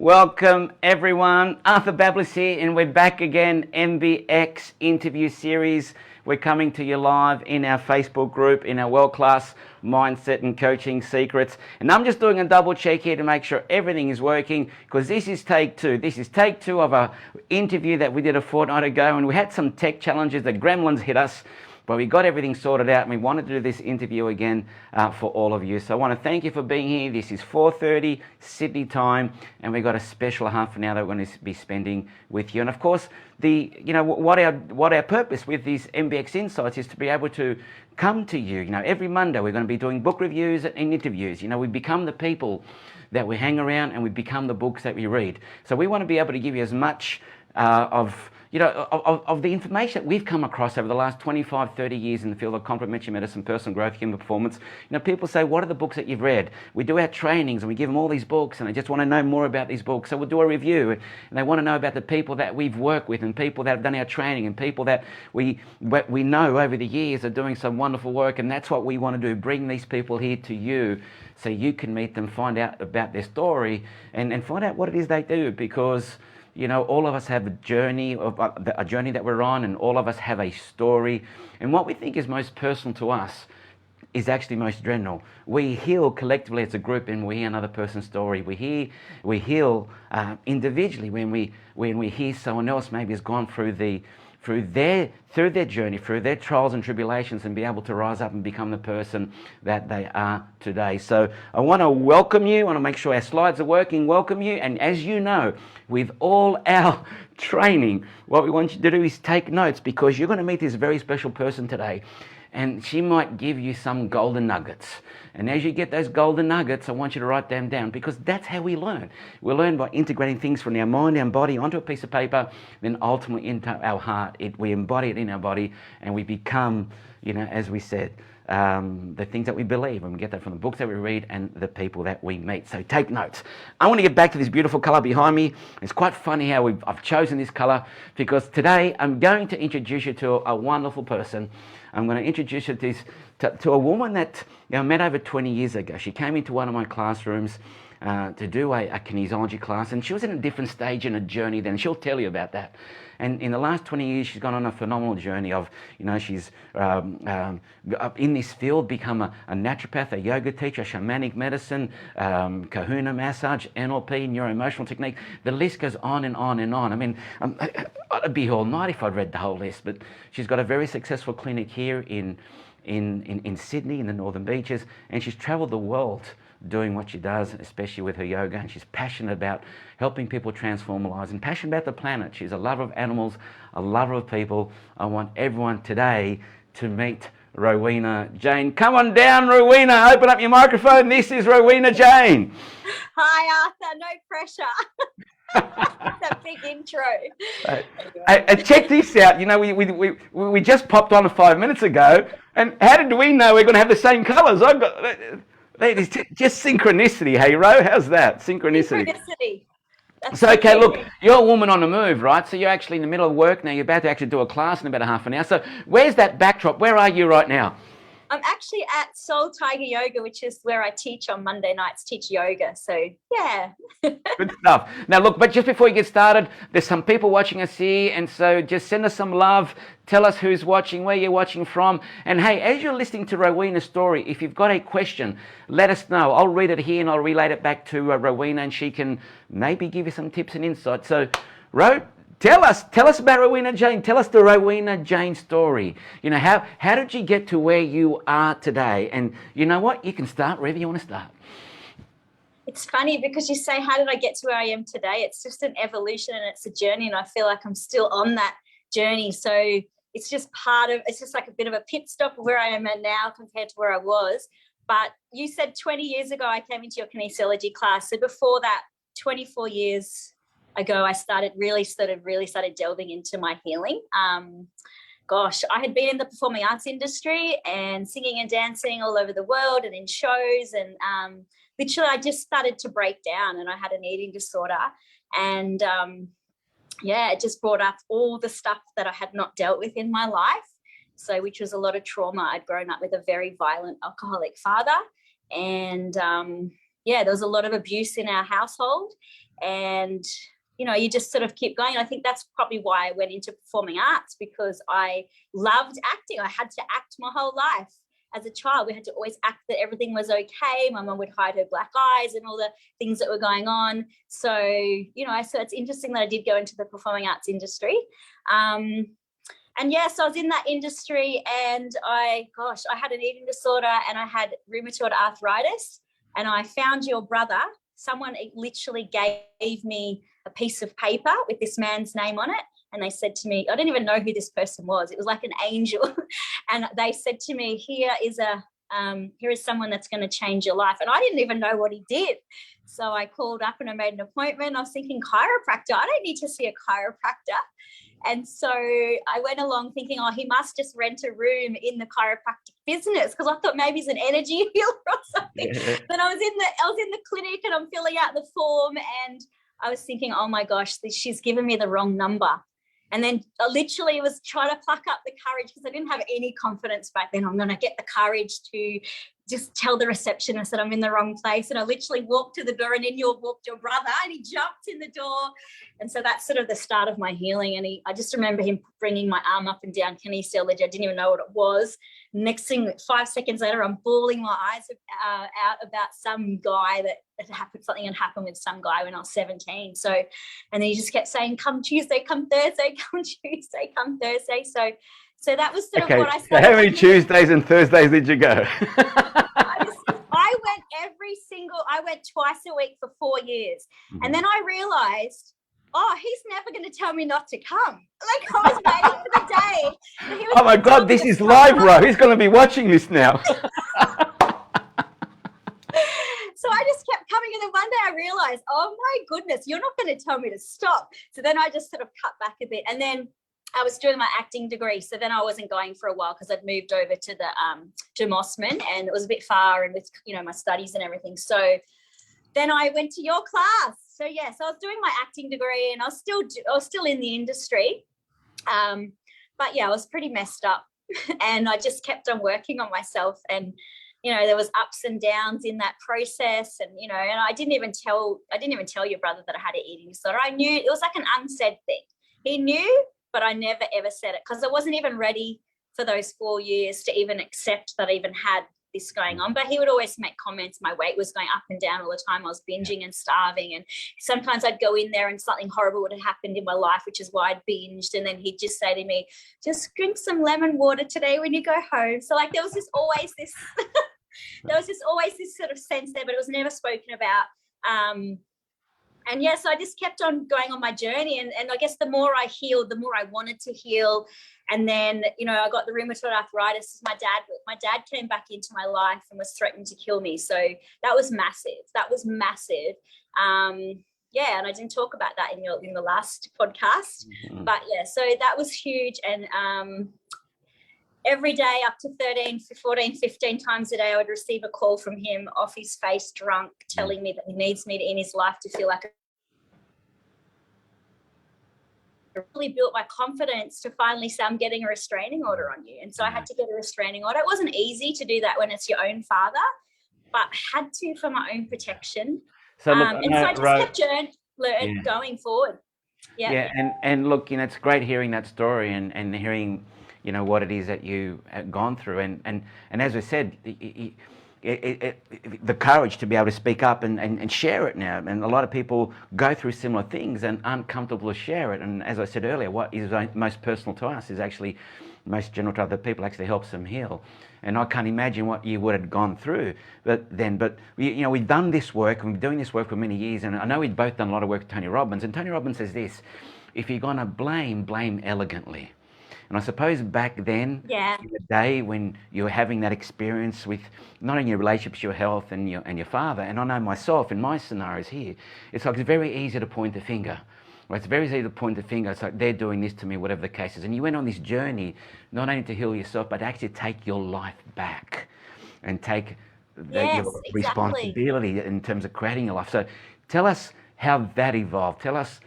Welcome everyone, Arthur Bablis here, and we're back again, MBX interview series. We're coming to you live in our Facebook group, in our world-class mindset and coaching secrets. And I'm just doing a double check here to make sure everything is working, because this is take two. This is take two of an interview that we did a fortnight ago, and we had some tech challenges. The gremlins hit us, but we got everything sorted out, and we wanted to do this interview again for all of you. So I want to thank you for being here. This is 4:30 Sydney time, and we've got a special half an hour that we're going to be spending with you. And of course, what our purpose with these MBX Insights is to be able to come to you. Every Monday we're going to be doing book reviews and interviews. We become the people that we hang around, and we become the books that we read. So we want to be able to give you as much of the information that we've come across over the last 25, 30 years in the field of complementary medicine, personal growth, human performance. People say, what are the books that you've read? We do our trainings and we give them all these books, and they just want to know more about these books. So we'll do a review, and they want to know about the people that we've worked with, and people that have done our training, and people that we know over the years are doing some wonderful work. And that's what we want to do, bring these people here to you so you can meet them, find out about their story, and find out what it is they do, because all of us have a journey that we're on, and all of us have a story. And what we think is most personal to us is actually most general. We heal collectively as a group, and we hear another person's story. We heal individually when we hear someone else maybe has gone through their journey, through their trials and tribulations, and be able to rise up and become the person that they are today. So I want to welcome you. I want to make sure our slides are working. Welcome you. And as you know, with all our training, what we want you to do is take notes, because you're going to meet this very special person today, and she might give you some golden nuggets. And as you get those golden nuggets, I want you to write them down, because that's how we learn. We learn by integrating things from our mind, our body, onto a piece of paper, then ultimately into our heart. We embody it in our body, and we become, as we said, the things that we believe, and we get that from the books that we read and the people that we meet. So take notes. I want to get back to this beautiful color behind me. It's quite funny how I've chosen this color, because today I'm going to introduce you to a wonderful person. I'm going to introduce you to a woman that I met over 20 years ago. She came into one of my classrooms to do a kinesiology class, and she was in a different stage in a journey then. She'll tell you about that. And in the last 20 years, she's gone on a phenomenal journey of, she's in this field, become a naturopath, a yoga teacher, shamanic medicine, kahuna massage, NLP, neuroemotional technique. The list goes on and on and on. I mean, I'd be here all night if I'd read the whole list, but she's got a very successful clinic here in Sydney, in the Northern Beaches, and she's traveled the world doing what she does, especially with her yoga, and she's passionate about helping people transform lives and passionate about the planet. She's a lover of animals, a lover of people. I want everyone today to meet Rowena Jayne. Come on down, Rowena. Open up your microphone. This is Rowena Jayne. Hi, Arthur. No pressure. That's a big intro. Check this out. We just popped on 5 minutes ago, and how did we know we're going to have the same colours? It's just synchronicity, hey, Ro? How's that? Synchronicity. So, okay, look, you're a woman on the move, right? So you're actually in the middle of work now. You're about to actually do a class in about a half an hour. So where's that backdrop? Where are you right now? I'm actually at Soul Tiger Yoga, which is where I teach on Monday nights, teach yoga. So, yeah. Good stuff. Now, look, but just before you get started, there's some people watching us here, and so just send us some love. Tell us who's watching, where you're watching from. And, hey, as you're listening to Rowena's story, if you've got a question, let us know. I'll read it here, and I'll relay it back to Rowena, and she can maybe give you some tips and insights. So, Ro, Tell us about Rowena Jayne. Tell us the Rowena Jayne story. How did you get to where you are today? And you know what? You can start wherever you want to start. It's funny because you say, how did I get to where I am today? It's just an evolution and it's a journey, and I feel like I'm still on that journey. So it's just like a bit of a pit stop of where I am at now compared to where I was. But you said 20 years ago I came into your kinesiology class. So before that, 24 years ago, I started delving into my healing. I had been in the performing arts industry and singing and dancing all over the world and in shows, and literally I just started to break down, and I had an eating disorder, and it just brought up all the stuff that I had not dealt with in my life. So, which was a lot of trauma. I'd grown up with a very violent alcoholic father, and yeah, there was a lot of abuse in our household, and you know, you just sort of keep going. I think that's probably why I went into performing arts, because I loved acting. I had to act my whole life. As a child, we had to always act that everything was okay. My mum would hide her black eyes and all the things that were going on. So, you know, so it's interesting that I did go into the performing arts industry. And yes, I was in that industry, and I had an eating disorder, and I had rheumatoid arthritis, and I found your brother. Someone literally gave me a piece of paper with this man's name on it. And they said to me, I didn't even know who this person was. It was like an angel. And they said to me, here is someone that's going to change your life. And I didn't even know what he did. So I called up and I made an appointment. I was thinking, chiropractor? I don't need to see a chiropractor. And so I went along thinking, oh, he must just rent a room in the chiropractic business, because I thought maybe he's an energy healer or something. Yeah. Then I was in the clinic, and I'm filling out the form, and I was thinking, oh my gosh, she's given me the wrong number. And then I literally was trying to pluck up the courage, because I didn't have any confidence back then. I'm going to get the courage to just tell the receptionist that I'm in the wrong place. And I literally walked to the door, and in walked your brother, and he jumped in the door. And so that's sort of the start of my healing. And I just remember him bringing my arm up and down kinesthesia. I didn't even know what it was. Next thing, 5 seconds later, I'm bawling my eyes out about some guy something had happened with some guy when I was 17. So, and then he just kept saying, come Tuesday, come Thursday, come Tuesday, come Thursday. So that was sort of what I started. So how many Tuesdays and Thursdays did you go? I went twice a week for 4 years. And then I realized, oh, he's never going to tell me not to come. Like, I was waiting for the day. Oh my God, this is live, bro. He's going to be watching this now. So I just kept coming, and then one day I realized, oh my goodness, you're not going to tell me to stop. So then I just sort of cut back a bit, and then I was doing my acting degree. So then I wasn't going for a while, because I'd moved over to the to Mossman, and it was a bit far, and with, you know, my studies and everything. So then I went to your class. So yes, I was doing my acting degree, and I was still in the industry. But yeah, I was pretty messed up, and I just kept on working on myself. And you know, there was ups and downs in that process, and you know, and I didn't even tell your brother that I had an eating disorder. I knew it was like an unsaid thing. He knew, but I never ever said it, because I wasn't even ready for those 4 years to even accept that I even had this going on. But he would always make comments. My weight was going up and down all the time. I was binging and starving, and sometimes I'd go in there and something horrible would have happened in my life, which is why I'd binged. And then he'd just say to me, just drink some lemon water today when you go home. So like there was just always this sort of sense there, but it was never spoken about. And yeah, so I just kept on going on my journey, and I guess the more I healed, the more I wanted to heal. And then, you know, I got the rheumatoid arthritis. My dad came back into my life and was threatening to kill me. So that was massive. Yeah, and I didn't talk about that in the last podcast. Mm-hmm. But yeah, so that was huge. And every day up to 13, 14, 15 times a day, I would receive a call from him off his face, drunk, telling me that he needs me in his life to feel like I really built my confidence to finally say, I'm getting a restraining order on you. And so I had to get a restraining order. It wasn't easy to do that when it's your own father, but I had to for my own protection. So look, so I just kept going forward. Yeah. And look, you know, it's great hearing that story and hearing, you know, what it is that you have gone through. And as I said, the courage to be able to speak up and share it now. And a lot of people go through similar things and aren't comfortable to share it. And as I said earlier, what is most personal to us is actually most general to other people, actually helps them heal. And I can't imagine what you would have gone through. But you know, we've done this work, and we've been doing this work for many years. And I know we've both done a lot of work with Tony Robbins. And Tony Robbins says this: if you're going to blame elegantly. And I suppose back then, in the day when you were having that experience with not only your relationships, your health, and your father, and I know myself in my scenarios here, it's like it's very easy to point the finger. Right? It's very easy to point the finger. It's like they're doing this to me, whatever the case is. And you went on this journey not only to heal yourself, but actually take your life back and take your responsibility in terms of creating your life. So tell us how that evolved. Tell us,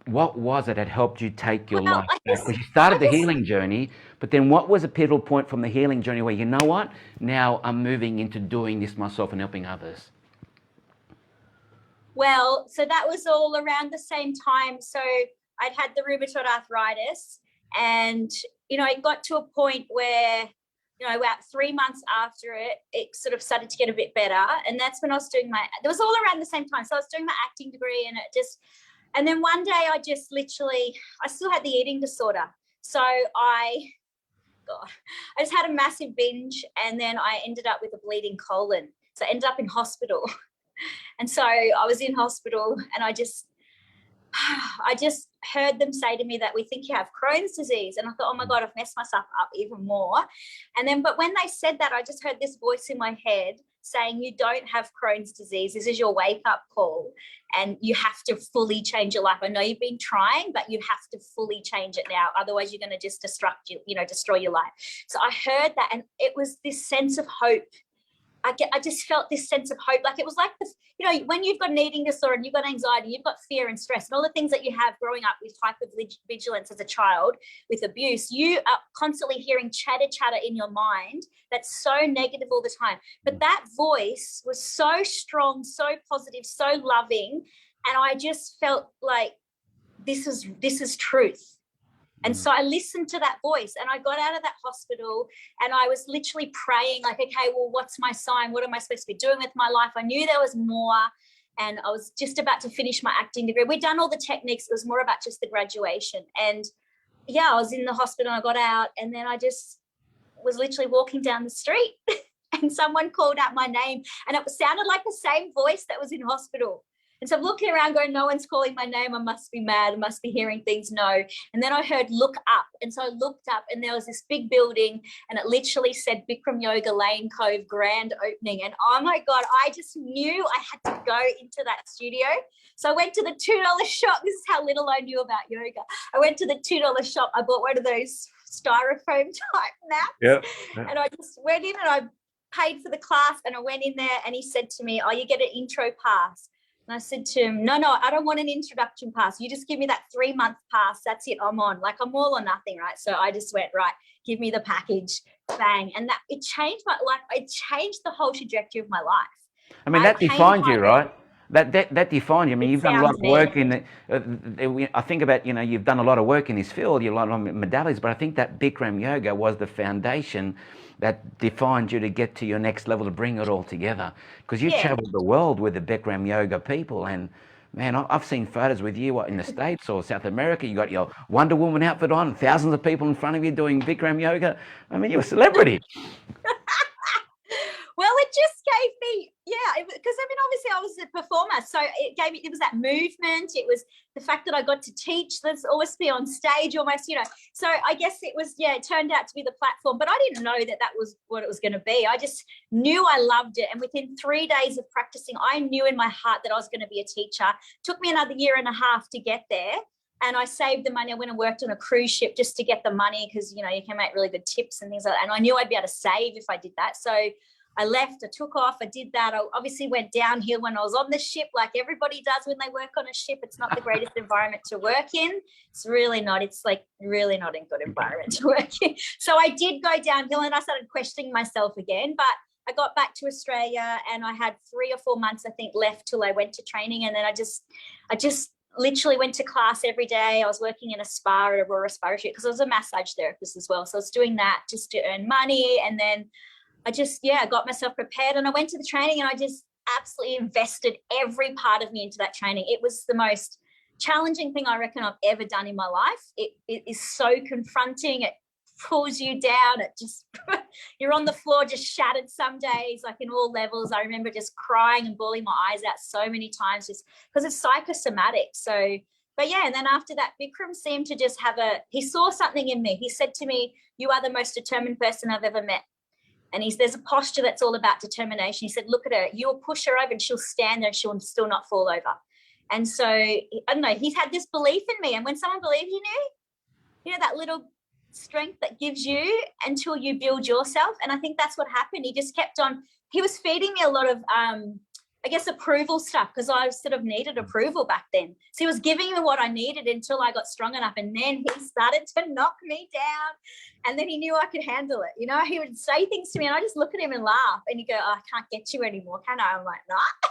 what was it that helped you take your life back? Because you started the healing journey, but then what was a pivotal point from the healing journey where, you know what, now I'm moving into doing this myself and helping others? Well, so that was all around the same time. So I'd had the rheumatoid arthritis, and, you know, it got to a point where, you know, about 3 months after it, it sort of started to get a bit better. And that's when I was doing it was all around the same time. So I was doing my acting degree, and and then one day I just literally, I still had the eating disorder. So God, I just had a massive binge, and then I ended up with a bleeding colon. So I ended up in hospital. And so I was in hospital, and I just heard them say to me that we think you have Crohn's disease. And I thought, oh my God, I've messed myself up even more. And then, but when they said that, I just heard this voice in my head saying, you don't have Crohn's disease. This is your wake up call, and you have to fully change your life. I know you've been trying, but you have to fully change it now. Otherwise you're going to just destroy your life. So I heard that, and it was this sense of hope. I just felt this sense of hope. Like it was like this, you know, when you've got an eating disorder and you've got anxiety, you've got fear and stress and all the things that you have growing up with hypervigilance as a child, with abuse, you are constantly hearing chatter in your mind that's so negative all the time. But that voice was so strong, so positive, so loving. And I just felt like this is truth. And so I listened to that voice, and I got out of that hospital, and I was literally praying like, okay, well, what's my sign? What am I supposed to be doing with my life? I knew there was more, and I was just about to finish my acting degree. We'd done all the techniques. It was more about just the graduation. And yeah, I was in the hospital, and I got out, and then I just was literally walking down the street and someone called out my name, and it sounded like the same voice that was in hospital. And so I'm looking around going, no one's calling my name. I must be mad. I must be hearing things. No. And then I heard, look up. And so I looked up, and there was this big building, and it literally said Bikram Yoga Lane Cove grand opening. And oh my God, I just knew I had to go into that studio. So I went to the $2 shop. This is how little I knew about yoga. I went to the $2 shop. I bought one of those styrofoam type mats. Yep. And I just went in, and I paid for the class, and I went in there, and he said to me, oh, you get an intro pass. And I said to him, no, I don't want an introduction pass. You just give me that 3-month pass. That's it. I'm on. Like, I'm all or nothing, right? So I just went, right, give me the package, bang. And that, it changed my life. It changed the whole trajectory of my life. I mean, that defined you, right? That defined you. I mean, you've done a lot of work in the, I think about, you know, you've done a lot of work in this field, you've done a lot of modalities, but I think that Bikram Yoga was the foundation that defined you to get to your next level, to bring it all together. Because you traveled the world with the Bikram Yoga people, and man, I've seen photos with you in the States or South America. You got your Wonder Woman outfit on, thousands of people in front of you doing Bikram Yoga. I mean, you're a celebrity. Well, it just gave me, because I mean, obviously I was a performer, so it was that movement. It was the fact that I got to teach. Let's always be on stage almost, you know. So I guess it was, it turned out to be the platform, but I didn't know that was what it was going to be. I just knew I loved it. And within 3 days of practicing, I knew in my heart that I was going to be a teacher. It took me another 1.5 years to get there. And I saved the money. I went and worked on a cruise ship just to get the money, because, you know, you can make really good tips and things like that. And I knew I'd be able to save if I did that. So I left, I took off, I did that. I obviously went downhill when I was on the ship, like everybody does when they work on a ship. It's not the greatest environment to work in. It's really not. It's like really not a good environment to work in. So I did go downhill, and I started questioning myself again. But I got back to Australia, and I had 3 or 4 months, I think, left till I went to training. And then I just literally went to class every day. I was working in a spa at Aurora Spa Retreat, because I was a massage therapist as well. So I was doing that just to earn money. And then I just, got myself prepared, and I went to the training, and I just absolutely invested every part of me into that training. It was the most challenging thing I reckon I've ever done in my life. It is so confronting. It pulls you down. It just, you're on the floor just shattered some days, like in all levels. I remember just crying and bawling my eyes out so many times, just because it's psychosomatic. So, but and then after that, Bikram seemed to just he saw something in me. He said to me, you are the most determined person I've ever met. And there's a posture that's all about determination. He said, look at her. You'll push her over, and she'll stand there, and she'll still not fall over. And so, I don't know, he's had this belief in me. And when someone believes in you, that little strength that gives you until you build yourself. And I think that's what happened. He just kept on. He was feeding me a lot of, I guess, approval stuff, because I sort of needed approval back then. So he was giving me what I needed until I got strong enough. And then he started to knock me down. And then he knew I could handle it. He would say things to me, and I just look at him and laugh, and he'd go, oh, I can't get you anymore, can I? I'm like, nah.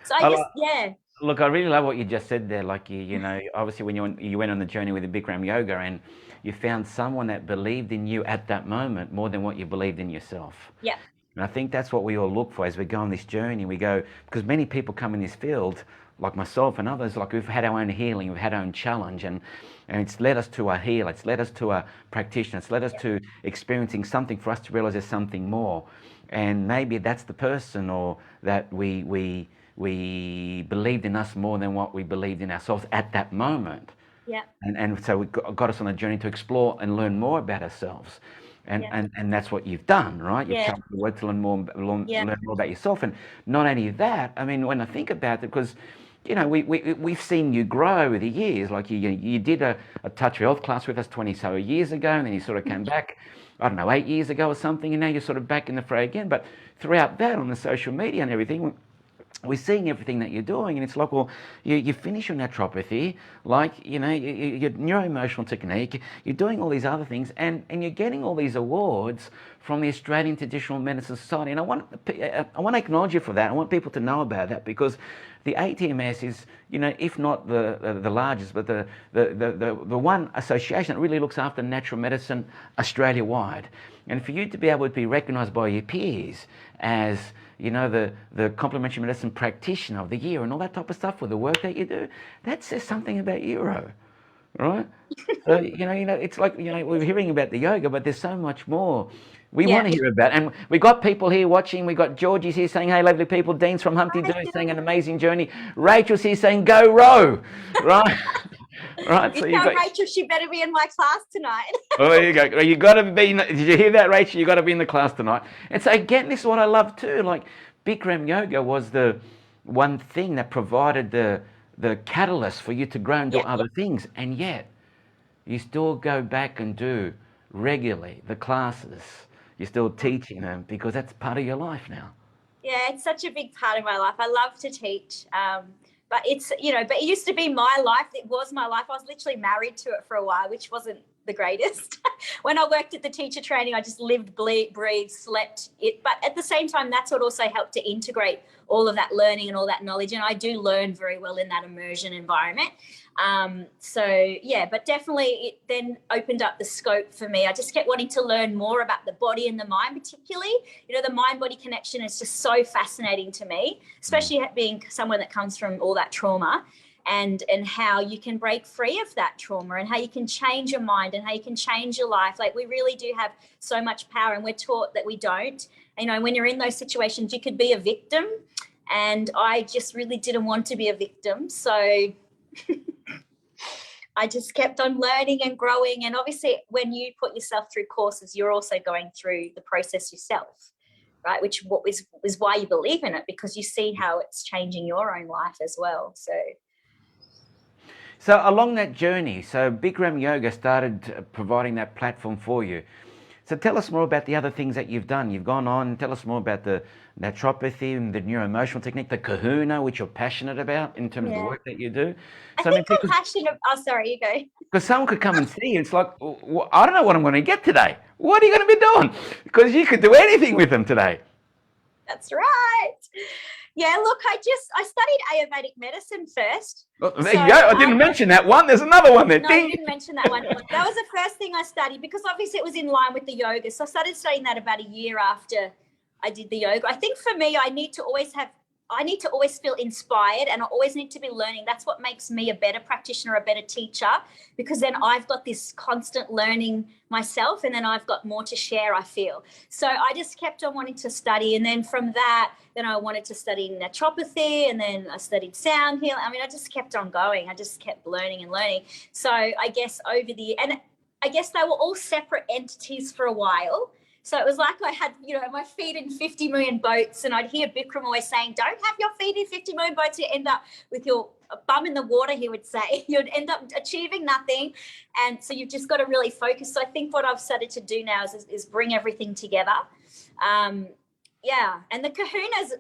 So I I, just, li- yeah, Look, I really love what you just said there. Like you know, obviously when you went on the journey with the Bikram yoga, and you found someone that believed in you at that moment more than what you believed in yourself. yeah, And I think that's what we all look for as we go on this journey. We go, because many people come in this field, like myself and others, like we've had our own healing, we've had our own challenge, and it's led us to a healer, it's led us to a practitioner, it's led us yeah, to experiencing something for us to realize there's something more. And maybe that's the person, or that we believed in us more than what we believed in ourselves at that moment. yeah, And so it got us on a journey to explore and learn more about ourselves. And, yeah, and, and that's what you've done, right? You've yeah, chosen the word to yeah, learn more about yourself. And not only that, I mean, when I think about it, because, you know, we've seen you grow over the years. Like you did a touch health class with us 20 so years ago, and then you sort of came back, I don't know, 8 years ago or something, and now you're sort of back in the fray again. But throughout that, on the social media and everything, we're seeing everything that you're doing, and it's like, well, you finish your naturopathy, like, you know, your neuro-emotional technique, you're doing all these other things, and you're getting all these awards from the Australian Traditional Medicine Society, and I want to acknowledge you for that. I want people to know about that, because the ATMS is, you know, if not the largest, but the one association that really looks after natural medicine Australia-wide. And for you to be able to be recognised by your peers as, you know, the complementary medicine practitioner of the year and all that type of stuff with the work that you do, that says something about you, right? So, it's like, we're hearing about the yoga, but there's so much more we yeah. want to hear about. And we got people here watching. We got Georgie's here saying, hey, lovely people. Dean's from Humpty Hi, Doo saying an Jill. amazing journey. Rachel's here saying, go row, right? Right, You so you tell got... Rachel she better be in my class tonight. Oh, there you go. You got to be. Did you hear that, Rachel? You got to be in the class tonight. And so again, this is what I love too. Like Bikram yoga was the one thing that provided the catalyst for you to grow and do Yeah. other things, and yet you still go back and do regularly the classes. You're still teaching them because that's part of your life now. Yeah, it's such a big part of my life. I love to teach. But it's, but it used to be my life. It was my life. I was literally married to it for a while, which wasn't the greatest. When I worked at the teacher training, I just lived, breathed, slept it. But at the same time, that's what also helped to integrate all of that learning and all that knowledge. And I do learn very well in that immersion environment. But definitely it then opened up the scope for me. I just kept wanting to learn more about the body and the mind, particularly. The mind-body connection is just so fascinating to me, especially being someone that comes from all that trauma, and how you can break free of that trauma, and how you can change your mind, and how you can change your life. Like, we really do have so much power, and we're taught that we don't. When you're in those situations, you could be a victim, and I just really didn't want to be a victim. So I just kept on learning and growing. And obviously, when you put yourself through courses, you're also going through the process yourself, right? Which is why you believe in it, because you see how it's changing your own life as well. So along that journey, so Bikram Yoga started providing that platform for you. So tell us more about the other things that you've done. You've gone on, tell us more about the naturopathy and the neuroemotional technique, the kahuna, which you're passionate about in terms of the work that you do. So, I'm passionate. Oh, sorry, you go. because someone could come and see you, it's like, I don't know what I'm going to get today. What are you going to be doing? Because you could do anything with them today. That's right. Yeah, look, I studied Ayurvedic medicine first. Well, there you go. I didn't mention that one. There's another one there. No, you didn't mention that one. That was the first thing I studied, because obviously it was in line with the yoga. So I started studying that about a year after I did the yoga. I think for me, I need to always feel inspired, and I always need to be learning. That's what makes me a better practitioner, a better teacher, because then I've got this constant learning myself, and then I've got more to share, I feel. So I just kept on wanting to study. And then from that, then I wanted to study naturopathy, and then I studied sound healing. I mean, I just kept on going. I just kept learning and learning. So I guess I guess they were all separate entities for a while. So it was like I had, my feet in 50 million boats, and I'd hear Bikram always saying, don't have your feet in 50 million boats. You end up with your bum in the water, he would say. You'd end up achieving nothing. And so you've just got to really focus. So I think what I've started to do now is bring everything together. And the kahunas,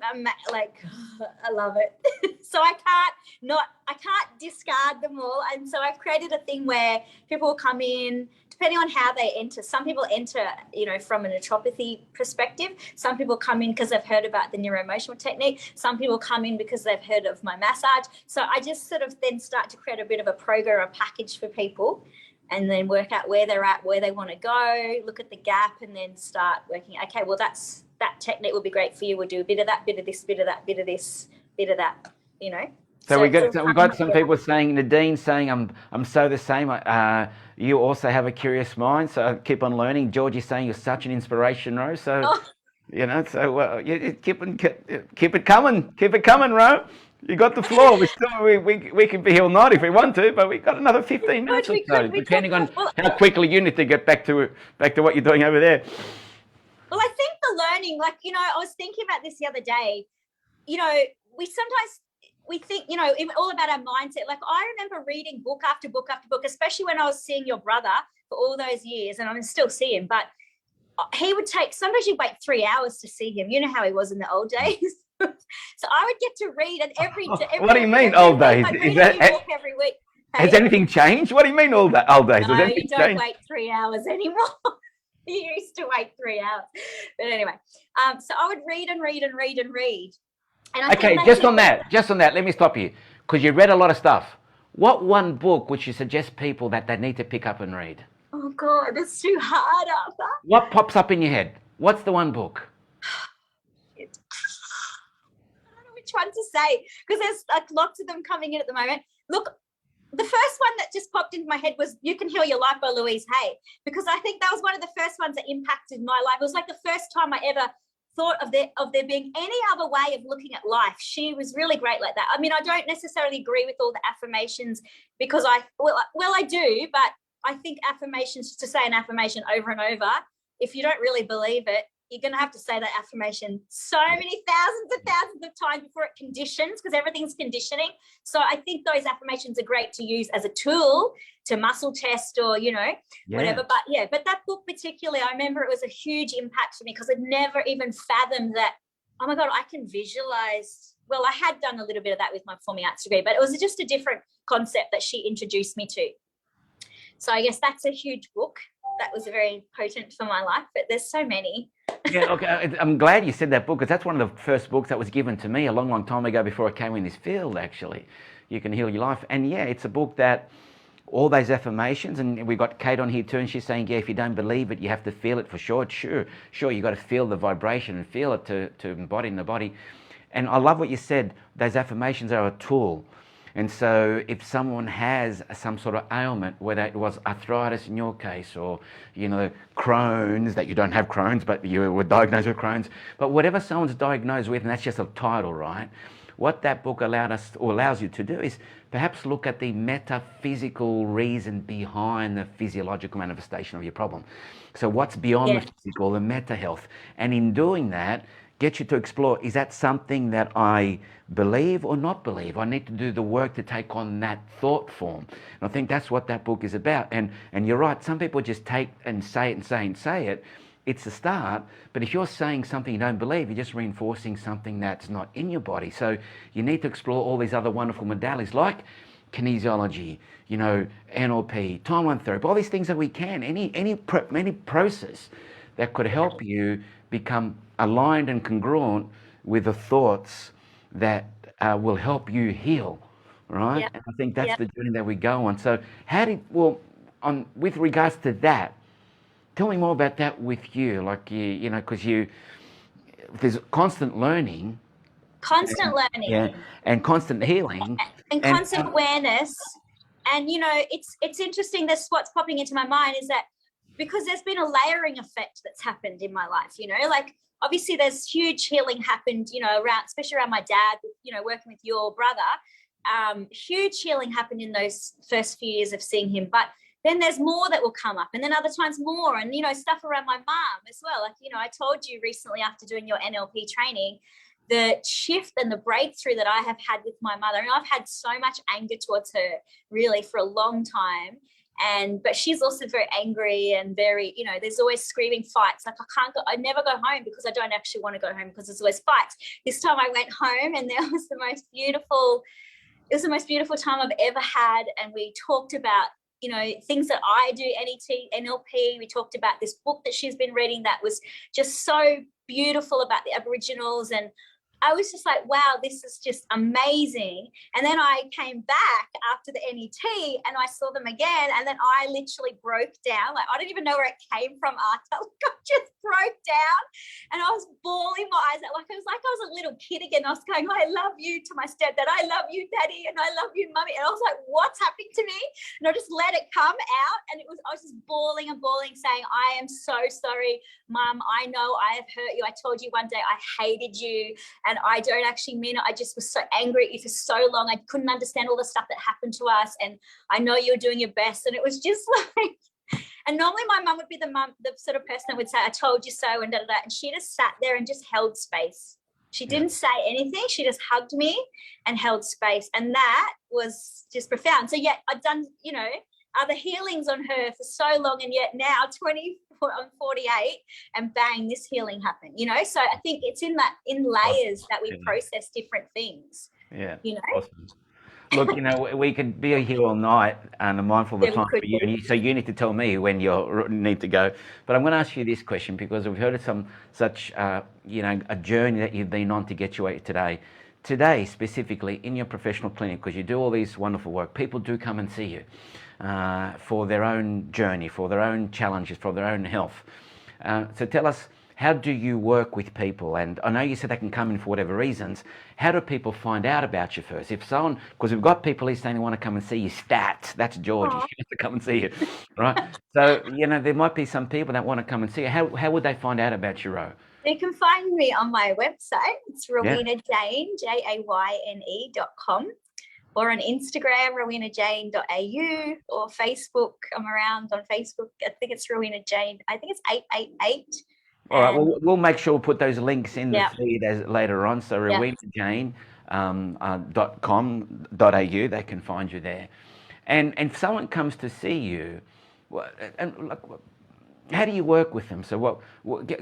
I love it. So I can't discard them all. And so I've created a thing where people will come in depending on how they enter. Some people enter, you know, from a naturopathy perspective. Some people come in because they've heard about the neuroemotional technique. Some people come in because they've heard of my massage. So I just sort of then start to create a bit of a program, a package for people, and then work out where they're at, where they want to go, look at the gap, and then start working. Okay, well, that technique would be great for you. We'll do a bit of that, bit of this, bit of that, bit of this, bit of that, you know. So we got some people saying, Nadine saying, I'm so the same. You also have a curious mind, so keep on learning. George is saying you're such an inspiration, Ro. So, you know, so keep it coming, Ro. You got the floor. We can be here all night if we want to, but we got another 15 minutes or so, depending on how quickly you need to get back to what you're doing over there. Well, I think the learning, like, you know, I was thinking about this the other day. You know, we think, you know, all about our mindset. Like, I remember reading book after book after book, especially when I was seeing your brother for all those years, and I still see him, but he would sometimes you wait 3 hours to see him. You know how he was in the old days. So I would get to read, and every what do you mean old days? Is that every week? Has anything changed? What do you mean old days? No, you don't wait 3 hours anymore. You used to wait 3 hours. But anyway, so I would read and read and read and read. And okay, just on that, let me stop you, because you read a lot of stuff. What one book would you suggest people that they need to pick up and read? Oh God, that's too hard, Arthur. What pops up in your head? What's the one book? I don't know which one to say, because there's like lots of them coming in at the moment. Look, the first one that just popped into my head was You Can Heal Your Life by Louise Hay, because I think that was one of the first ones that impacted my life. It was like the first time I ever thought of there being any other way of looking at life. She was really great like that. I mean, I don't necessarily agree with all the affirmations, because I do, but I think affirmations, just to say an affirmation over and over, if you don't really believe it, you're going to have to say that affirmation so many thousands of times before it conditions, because everything's conditioning. So I think those affirmations are great to use as a tool to muscle test or, you know, whatever. But that book particularly, I remember it was a huge impact for me, because I'd never even fathomed that, oh my God, I can visualize. Well, I had done a little bit of that with my performing arts degree, but it was just a different concept that she introduced me to. So I guess that's a huge book. That was very potent for my life, but there's so many. Yeah, okay. I'm glad you said that book, because that's one of the first books that was given to me a long, long time ago before I came in this field, actually. You Can Heal Your Life. And yeah, it's a book that all those affirmations, and we got Kate on here too, and she's saying, yeah, if you don't believe it, you have to feel it for sure. Sure, you got to feel the vibration and feel it to embody in the body. And I love what you said, those affirmations are a tool. And so if someone has some sort of ailment, whether it was arthritis in your case, or, you know, Crohn's, that you don't have Crohn's, but you were diagnosed with Crohn's, but whatever someone's diagnosed with, and that's just a title, right? What that book allows you to do is perhaps look at the metaphysical reason behind the physiological manifestation of your problem. So what's beyond the physical, the meta health? And in doing that, get you to explore, is that something that I believe or not believe? I need to do the work to take on that thought form. And I think that's what that book is about. And you're right, some people just take and say it and say and say it. It's a start, but if you're saying something you don't believe, you're just reinforcing something that's not in your body. So you need to explore all these other wonderful modalities like kinesiology, you know, NLP, timeline therapy, all these things that we can, any process that could help you become aligned and congruent with the thoughts that will help you heal, right? Yeah. And I think that's the journey that we go on. So with regards to that, tell me more about that with you, like you know, because there's constant learning. And constant healing. And constant awareness. And, you know, it's interesting, this what's popping into my mind is that because there's been a layering effect that's happened in my life, you know, like obviously there's huge healing happened, you know, especially around my dad, you know, working with your brother, huge healing happened in those first few years of seeing him. But then there's more that will come up, and then other times more, and, you know, stuff around my mom as well. Like, you know, I told you recently after doing your NLP training, the shift and the breakthrough that I have had with my mother. And I've had so much anger towards her really for a long time. But she's also very angry and very, you know, there's always screaming fights. Like I never go home because I don't actually want to go home because there's always fights. This time I went home and it was the most beautiful time I've ever had. And we talked about you know, things that I do, NET, NLP. We talked about this book that she's been reading that was just so beautiful about the Aboriginals, and I was just like, wow, this is just amazing. And then I came back after the NET and I saw them again. And then I literally broke down. Like, I don't even know where it came from, Arta. Like, I just broke down and I was bawling my eyes out. Like, it was like I was a little kid again. I was going, I love you to my stepdad. I love you, Daddy. And I love you, Mummy. And I was like, what's happening to me? And I just let it come out. And I was just bawling and bawling, saying, I am so sorry, Mum. I know I have hurt you. I told you one day I hated you. And I don't actually mean it. I just was so angry at you for so long. I couldn't understand all the stuff that happened to us. And I know you're doing your best. And it was just like, and normally my mum would be the sort of person that would say, I told you so, and da-da-da. And she just sat there and just held space. She didn't say anything. She just hugged me and held space. And that was just profound. So yet I've done, you know, other healings on her for so long. And yet now I'm 48 and bang, this healing happened, you know. So I think it's in layers that we process different things. Yeah, you know. awesome. Look, you know, we could be here all night, and I'm mindful of the time for you. So you need to tell me when you need to go. But I'm going to ask you this question, because we've heard of such you know, a journey that you've been on to get you today. Today, specifically in your professional clinic, because you do all this wonderful work, people do come and see you for their own journey, for their own challenges, for their own health. So tell us, how do you work with people? And I know you said they can come in for whatever reasons. How do people find out about you first? If someone, because we've got people here saying they want to come and see you, stats. That's Georgie. She wants to come and see you, right? So, you know, there might be some people that want to come and see you. How would they find out about you, Ro? You can find me on my website. It's Rowena Jayne, JAYNE.com, or on Instagram, rowenajayne.au, or Facebook. I'm around on Facebook. I think it's Rowena Jayne. I think it's 888. All right, well, we'll make sure we'll put those links in the feed later on. So rowenajayne.com.au, they can find you there. And if someone comes to see you, and like, how do you work with them? So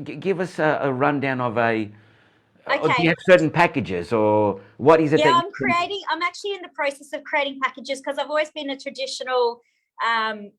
give us a rundown of or do you have certain packages, or what is it? Yeah, I'm actually in the process of creating packages, because I've always been a traditional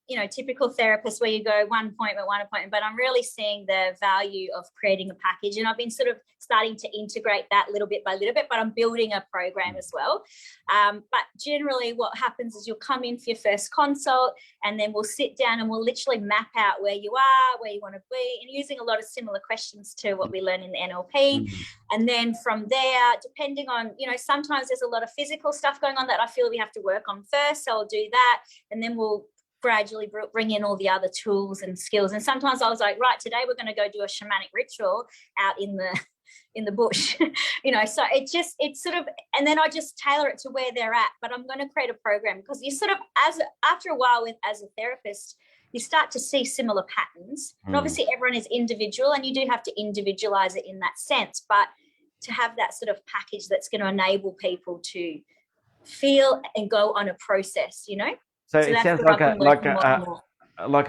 you know, typical therapist where you go one appointment, but I'm really seeing the value of creating a package, and I've been sort of starting to integrate that little bit by little bit, but I'm building a program as well. But generally what happens is you'll come in for your first consult, and then we'll sit down and we'll literally map out where you are, where you want to be, and using a lot of similar questions to what we learn in the NLP. And then from there, depending on, you know, sometimes there's a lot of physical stuff going on that I feel we have to work on first, so I'll do that, and then we'll gradually bring in all the other tools and skills. And sometimes I was like, right, today we're going to go do a shamanic ritual out in the bush, you know. So it's sort of, and then I just tailor it to where they're at. But I'm going to create a program, because you sort of, after a while as a therapist, you start to see similar patterns. And obviously everyone is individual, and you do have to individualize it in that sense, but to have that sort of package that's going to enable people to feel and go on a process, you know. So it sounds like a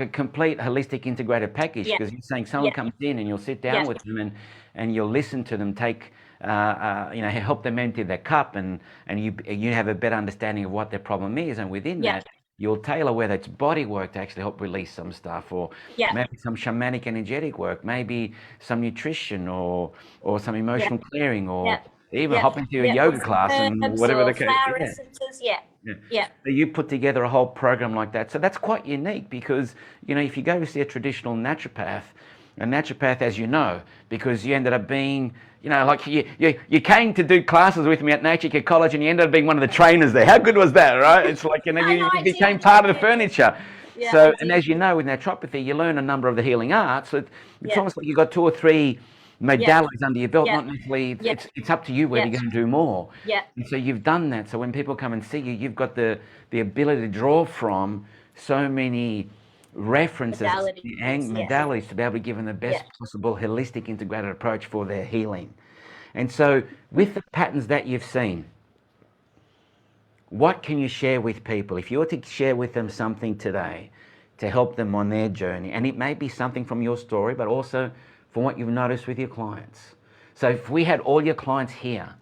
complete holistic integrated package, because you're saying someone comes in and you'll sit down with them and you'll listen to them, take you know, help them empty their cup, and you have a better understanding of what their problem is, and within that you'll tailor whether it's body work to actually help release some stuff, or maybe some shamanic energetic work, maybe some nutrition, or some emotional clearing, or even hop into a yoga class and whatever the case. Flower essences, So you put together a whole program like that. So that's quite unique, because, you know, if you go to see a traditional naturopath, as you know, because you ended up being, you know, like you came to do classes with me at Nature Care College, and you ended up being one of the trainers there. How good was that, right? It's like, you know, you became part of the furniture. Yeah, so, and as you know, with naturopathy, you learn a number of the healing arts. So it's almost like you've got 2 or 3 modalities under your belt, not necessarily, it's up to you whether you're going to do more. And so you've done that. So when people come and see you, you've got the ability to draw from so many references, modalities to be able to give them the best possible holistic integrated approach for their healing. And so with the patterns that you've seen, what can you share with people? If you were to share with them something today to help them on their journey, and it may be something from your story, but also from what you've noticed with your clients. So if we had all your clients here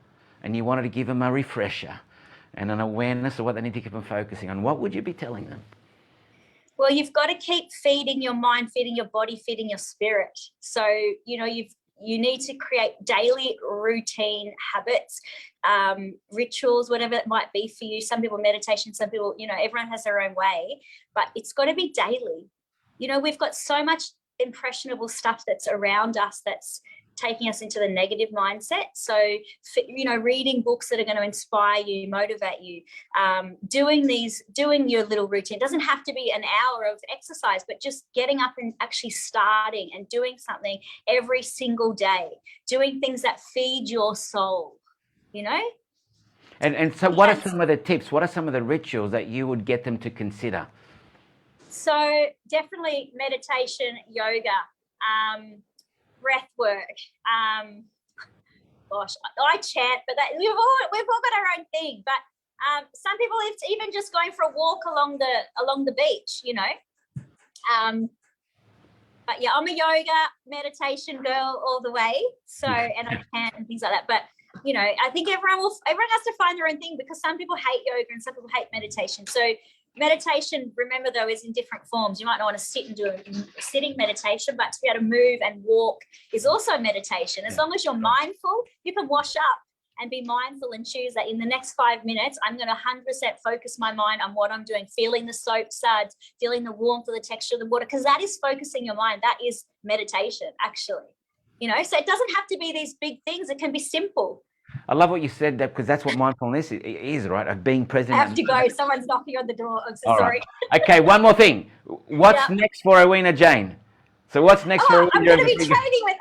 and you wanted to give them a refresher and an awareness of what they need to keep them focusing on, what would you be telling them? Well, you've got to keep feeding your mind, feeding your body, feeding your spirit. So, you know, you need to create daily routine habits, rituals, whatever it might be for you. Some people meditation, some people, you know, everyone has their own way, but it's got to be daily. You know, we've got so much impressionable stuff that's around us that's taking us into the negative mindset. So, you know, reading books that are going to inspire you, motivate you, doing your little routine. It doesn't have to be an hour of exercise, but just getting up and actually starting and doing something every single day, doing things that feed your soul, you know? And so what are some of the tips? What are some of the rituals that you would get them to consider? So definitely meditation, yoga, breath work. Gosh, I chant, but we've all got our own thing. But some people, it's even just going for a walk along the beach, you know. But yeah, I'm a yoga meditation girl all the way. So, and I chant and things like that. But you know, I think everyone has to find their own thing, because some people hate yoga and some people hate meditation. So meditation, remember though, is in different forms. You might not want to sit and do a sitting meditation, but to be able to move and walk is also meditation. As long as you're mindful, you can wash up and be mindful and choose that in the next 5 minutes, I'm going to 100% focus my mind on what I'm doing, feeling the soap suds, feeling the warmth of the texture of the water, because that is focusing your mind. That is meditation, actually. You know, so it doesn't have to be these big things. It can be simple. I love what you said, Deb, because that's what mindfulness is, right? Of being present. I have to go. Someone's knocking on the door. I'm so sorry. Right. Okay, one more thing. What's next for Rowena, Jayne? So what's next for Rowena? I'm going to be training with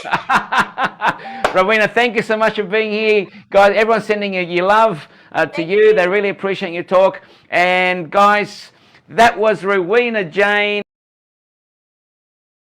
Arthur. Rowena, thank you so much for being here. Guys, everyone's sending you love to you. They really appreciate your talk. And guys, that was Rowena Jayne.